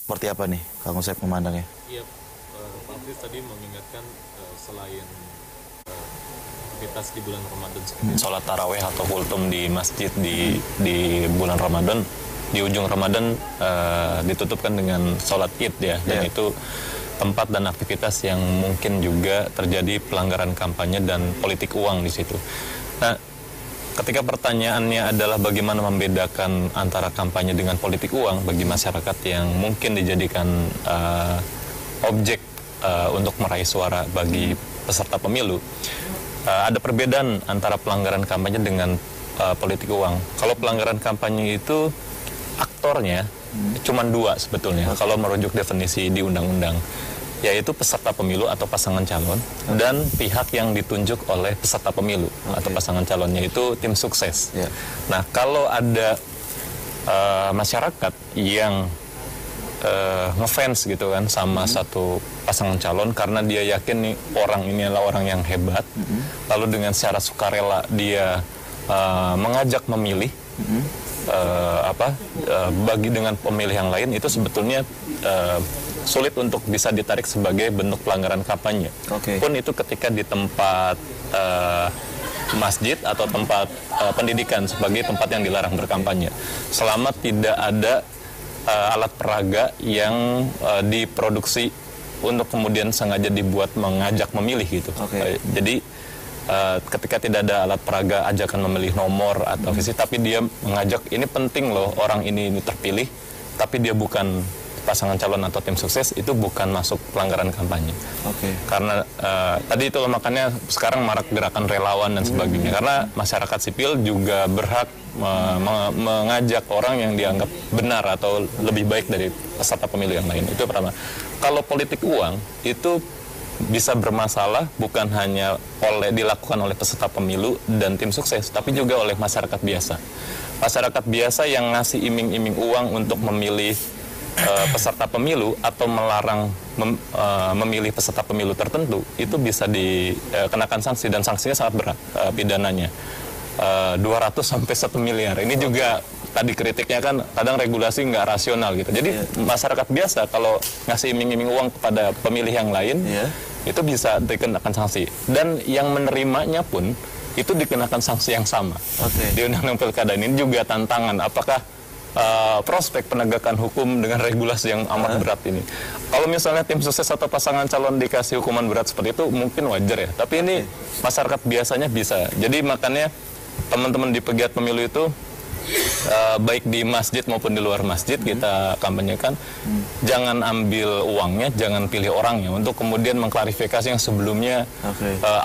seperti apa nih Kang Usep memandangnya? Iya, Pak Hafiz tadi mengingatkan selain aktivitas di bulan Ramadan seperti sholat taraweh atau kultum di masjid di bulan Ramadan, di ujung Ramadan ditutupkan dengan sholat Id ya, dan itu tempat dan aktivitas yang mungkin juga terjadi pelanggaran kampanye dan politik uang di situ. Nah, ketika pertanyaannya adalah bagaimana membedakan antara kampanye dengan politik uang bagi masyarakat yang mungkin dijadikan objek untuk meraih suara bagi peserta pemilu, ada perbedaan antara pelanggaran kampanye dengan politik uang. Kalau pelanggaran kampanye itu aktornya cuma dua sebetulnya, kalau merujuk definisi di undang-undang, yaitu peserta pemilu atau pasangan calon dan pihak yang ditunjuk oleh peserta pemilu atau pasangan calonnya, itu tim sukses. Nah, kalau ada masyarakat yang ngefans gitu kan sama satu pasangan calon karena dia yakin nih orang ini adalah orang yang hebat, lalu dengan secara sukarela dia mengajak memilih bagi dengan pemilih yang lain, itu sebetulnya sulit untuk bisa ditarik sebagai bentuk pelanggaran kampanye. Pun itu ketika di tempat masjid atau tempat pendidikan sebagai tempat yang dilarang berkampanye, selama tidak ada alat peraga yang diproduksi untuk kemudian sengaja dibuat mengajak memilih gitu. Jadi ketika tidak ada alat peraga ajakan memilih nomor atau visi, tapi dia mengajak, ini penting loh orang ini terpilih, tapi dia bukan pasangan calon atau tim sukses, itu bukan masuk pelanggaran kampanye. Karena tadi itu makanya sekarang marak gerakan relawan dan sebagainya, karena masyarakat sipil juga berhak mengajak orang yang dianggap benar atau lebih baik dari peserta pemilu yang lain. Itu pertama. Kalau politik uang itu bisa bermasalah bukan hanya dilakukan oleh peserta pemilu dan tim sukses, tapi juga oleh masyarakat biasa. Masyarakat biasa yang ngasih iming-iming uang untuk memilih peserta pemilu atau melarang memilih peserta pemilu tertentu, itu bisa dikenakan sanksi, dan sanksinya sangat berat pidananya. 200 sampai 1 miliar. Ini juga tadi kritiknya kan kadang regulasi nggak rasional gitu. Jadi masyarakat biasa kalau ngasih iming-iming uang kepada pemilih yang lain, itu bisa dikenakan sanksi. Dan yang menerimanya pun itu dikenakan sanksi yang sama. Di Undang-Undang Pilkada ini juga tantangan, apakah prospek penegakan hukum dengan regulasi yang amat berat ini. Kalau misalnya tim sukses atau pasangan calon dikasih hukuman berat seperti itu mungkin wajar ya, tapi ini masyarakat biasanya bisa. Jadi makanya teman-teman di pegiat pemilu itu baik di masjid maupun di luar masjid kita kampanyekan, jangan ambil uangnya, jangan pilih orangnya, untuk kemudian mengklarifikasi yang sebelumnya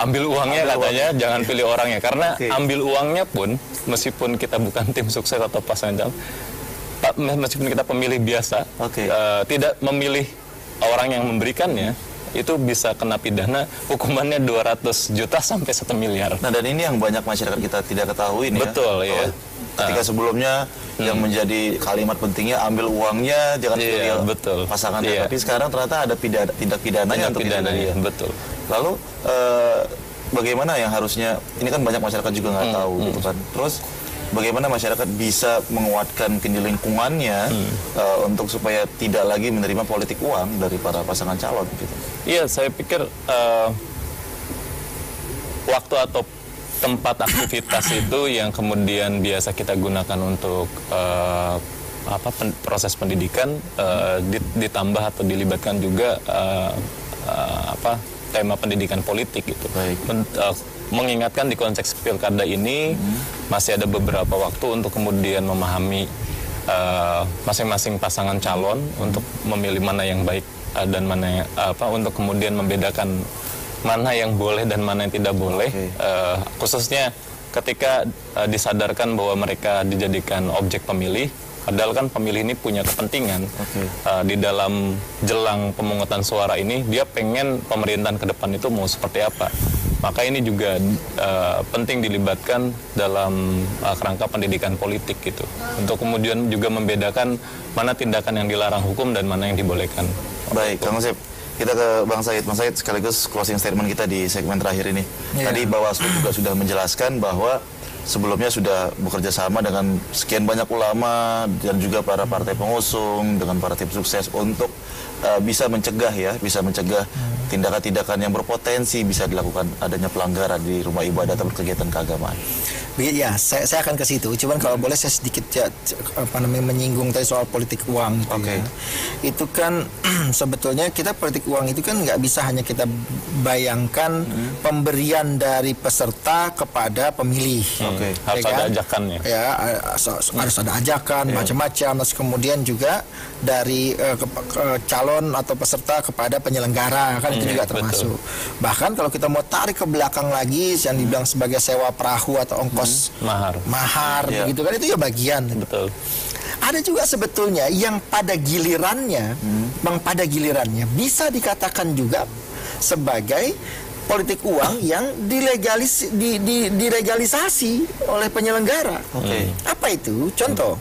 ambil uangnya katanya, jangan pilih orangnya, karena ambil uangnya pun meskipun kita bukan tim sukses atau pasangan calon, meskipun kita pemilih biasa, tidak memilih orang yang memberikannya, itu bisa kena pidana, hukumannya 200 juta sampai 1 miliar. Nah, dan ini yang banyak masyarakat kita tidak ketahui nih. Betul ya. Ketika sebelumnya yang menjadi kalimat pentingnya ambil uangnya, jangan pilih pasangannya. Tapi sekarang ternyata ada tindak pidananya untuk itu. Betul. Lalu bagaimana yang harusnya, ini kan banyak masyarakat juga nggak tahu gitu kan. Terus bagaimana masyarakat bisa menguatkan lingkungannya untuk supaya tidak lagi menerima politik uang dari para pasangan calon gitu. Iya, saya pikir waktu atau tempat aktivitas itu yang kemudian biasa kita gunakan untuk proses pendidikan, ditambah atau dilibatkan juga tema pendidikan politik gitu. Mengingatkan di konteks pilkada ini masih ada beberapa waktu untuk kemudian memahami masing-masing pasangan calon untuk memilih mana yang baik dan mana yang, untuk kemudian membedakan mana yang boleh dan mana yang tidak boleh, khususnya ketika disadarkan bahwa mereka dijadikan objek pemilih, padahal kan pemilih ini punya kepentingan di dalam jelang pemungutan suara ini, dia pengen pemerintahan ke depan itu mau seperti apa. Maka ini juga penting dilibatkan dalam kerangka pendidikan politik gitu, untuk kemudian juga membedakan mana tindakan yang dilarang hukum dan mana yang dibolehkan. Baik, Kang Usep, kita ke Bang Said. Bang Said, sekaligus closing statement kita di segmen terakhir ini. Tadi Bawaslu juga sudah menjelaskan bahwa sebelumnya sudah bekerja sama dengan sekian banyak ulama dan juga para partai pengusung dengan para tim sukses untuk bisa mencegah tindakan-tindakan yang berpotensi bisa dilakukan adanya pelanggaran di rumah ibadah atau kegiatan keagamaan. Ya, saya akan ke situ. Cuman kalau boleh saya sedikit menyinggung tadi soal politik uang. Oke. Ya. Itu kan sebetulnya kita politik uang itu kan nggak bisa hanya kita bayangkan pemberian dari peserta kepada pemilih. Oke. Harus ada ajakannya. Ya, harus ada ajakan macam-macam. Terus kemudian juga dari calon atau peserta kepada penyelenggara kan itu juga termasuk. Betul. Bahkan kalau kita mau tarik ke belakang lagi yang dibilang sebagai sewa perahu atau ongkos mahar begitu kan itu ya bagian. Betul. Ada juga sebetulnya yang pada gilirannya bisa dikatakan juga sebagai politik uang yang dilegalisasi oleh penyelenggara. Apa itu? Contoh,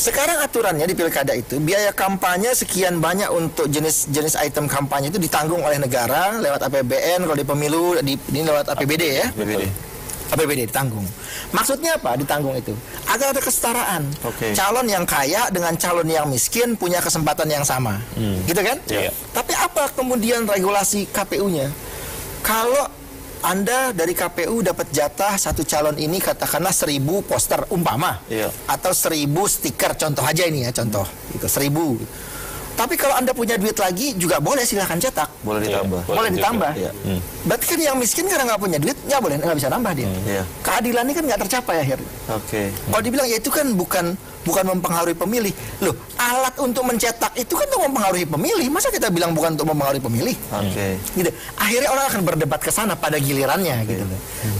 sekarang aturannya di pilkada itu biaya kampanye sekian banyak untuk jenis item kampanye itu ditanggung oleh negara lewat APBN, kalau di pemilu ini lewat APBD ya. APBD ditanggung. Maksudnya apa ditanggung itu? Agar ada kesetaraan. Calon yang kaya dengan calon yang miskin punya kesempatan yang sama. Gitu kan? Tapi apa kemudian regulasi KPU-nya? Kalau Anda dari KPU dapat jatah satu calon ini katakanlah 1000 poster umpama atau 1000 stiker, contoh aja ini ya, contoh itu 1000. Tapi kalau Anda punya duit lagi juga boleh, silahkan cetak. Boleh ditambah. Boleh ditambah. Berarti kan yang miskin karena nggak punya duit nggak bisa nambah dia. Keadilan ini kan nggak tercapai akhirnya. Kalau dibilang ya itu kan bukan mempengaruhi pemilih. Loh, alat untuk mencetak itu kan untuk mempengaruhi pemilih. Masa kita bilang bukan untuk mempengaruhi pemilih? Gitu. Akhirnya orang akan berdebat ke sana pada gilirannya gitu.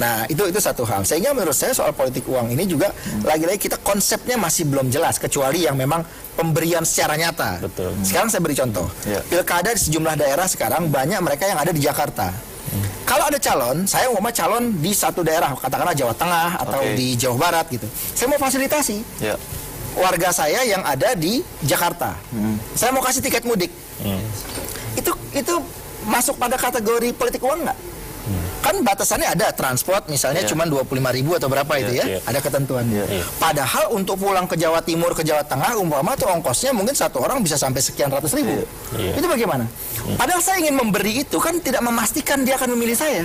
Nah, itu satu hal. Sehingga menurut saya soal politik uang ini juga lagi-lagi kita konsepnya masih belum jelas kecuali yang memang pemberian secara nyata. Sekarang saya beri contoh. Pilkada di sejumlah daerah sekarang banyak mereka yang ada di Jakarta. Kalau ada calon, saya mau calon di satu daerah, katakanlah Jawa Tengah atau di Jawa Barat gitu. Saya mau fasilitasi warga saya yang ada di Jakarta. Saya mau kasih tiket mudik. Itu masuk pada kategori politik uang nggak? Kan batasannya ada, transport misalnya cuma 25.000 atau berapa itu ya, ada ketentuan. Padahal untuk pulang ke Jawa Timur, ke Jawa Tengah umpama tuh ongkosnya mungkin satu orang bisa sampai sekian ratus ribu. Itu bagaimana? Padahal saya ingin memberi itu kan tidak memastikan dia akan memilih saya.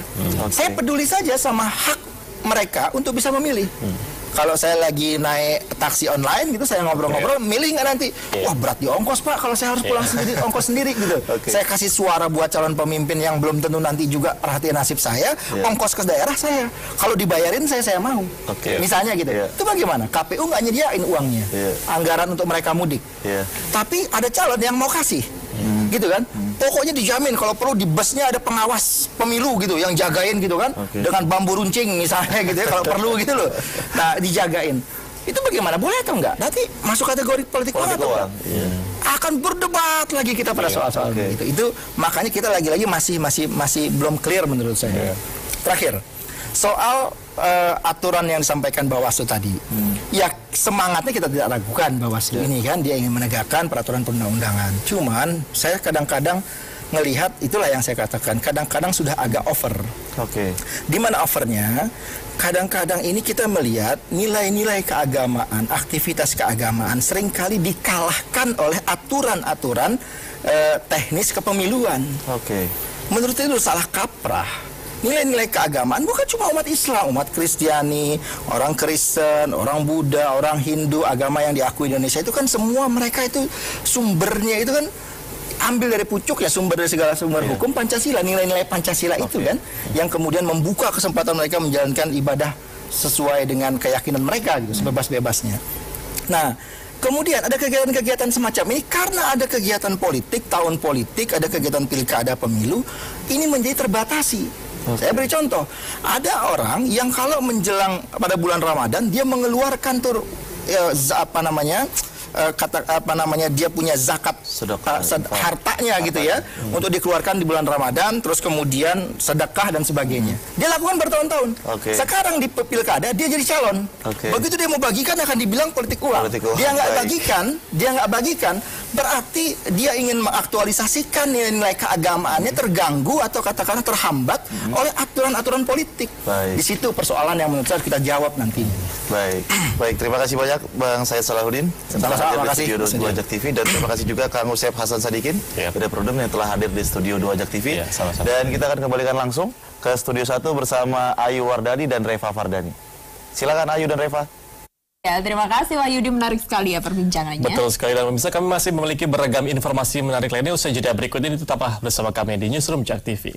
Saya peduli saja sama hak mereka untuk bisa memilih. Kalau saya lagi naik taksi online gitu, saya ngobrol-ngobrol, milih nggak nanti? Wah, berat di ongkos Pak, kalau saya harus pulang sendiri, ongkos sendiri gitu. Saya kasih suara buat calon pemimpin yang belum tentu nanti juga perhatian nasib saya, ongkos ke daerah saya. Kalau dibayarin saya mau. Misalnya gitu. Itu bagaimana? KPU nggak nyediain uangnya, anggaran untuk mereka mudik. Tapi ada calon yang mau kasih. Gitu kan, pokoknya dijamin kalau perlu di busnya ada pengawas pemilu gitu yang jagain gitu kan, dengan bambu runcing misalnya gitu ya kalau perlu gitu loh. Nah, dijagain. Itu bagaimana? Boleh atau enggak? Nanti masuk kategori politik uang atau enggak? Akan berdebat lagi kita pada soal-soal gitu. Itu makanya kita lagi-lagi masih belum clear menurut saya. Terakhir, soal aturan yang disampaikan Bawaslu tadi. Ya, semangatnya kita tidak ragukan Bawaslu ini kan, dia ingin menegakkan peraturan perundang-undangan. Cuman saya kadang-kadang ngelihat, itulah yang saya katakan, kadang-kadang sudah agak over. Di mana overnya? Kadang-kadang ini kita melihat nilai-nilai keagamaan, aktivitas keagamaan seringkali dikalahkan oleh aturan-aturan teknis kepemiluan. Menurut itu salah kaprah. Nilai-nilai keagamaan bukan cuma umat Islam, umat Kristiani, orang Kristen, orang Buddha, orang Hindu, agama yang diakui di Indonesia itu kan semua mereka itu sumbernya itu kan ambil dari pucuk ya, sumber dari segala sumber hukum Pancasila, nilai-nilai Pancasila itu kan yang kemudian membuka kesempatan mereka menjalankan ibadah sesuai dengan keyakinan mereka gitu, sebebas-bebasnya. Nah, kemudian ada kegiatan-kegiatan semacam ini karena ada kegiatan politik, tahun politik, ada kegiatan pilkada pemilu, ini menjadi terbatasi. Saya beri contoh, ada orang yang kalau menjelang pada bulan Ramadan dia mengeluarkan dia punya zakat hartanya gitu ya, untuk dikeluarkan di bulan Ramadan, terus kemudian sedekah dan sebagainya. Dia lakukan bertahun-tahun. Sekarang di pilkada dia jadi calon. Begitu dia mau bagikan akan dibilang politik uang. Dia nggak bagikan, berarti dia ingin mengaktualisasikan nilai keagamaannya terganggu atau katakanlah terhambat oleh aturan-aturan politik. Di situ persoalan yang menurut saya kita jawab nanti. Baik, terima kasih banyak Bang Said Salahuddin telah hadir di studio 2 Ajak TV, dan terima kasih juga Kang Usep Hasan Sadikin, Beda Prudem yang telah hadir di studio 2 Ajak TV. Dan kita akan kembalikan langsung ke studio 1 bersama Ayu Wardani dan Reva Fardani. Silakan Ayu dan Reva. Ya, terima kasih Wahyudi, menarik sekali ya perbincangannya. Betul sekali, dan pemirsa kami masih memiliki beragam informasi menarik lainnya. Usai jeda berikut ini tetaplah bersama kami di Newsroom Jak TV.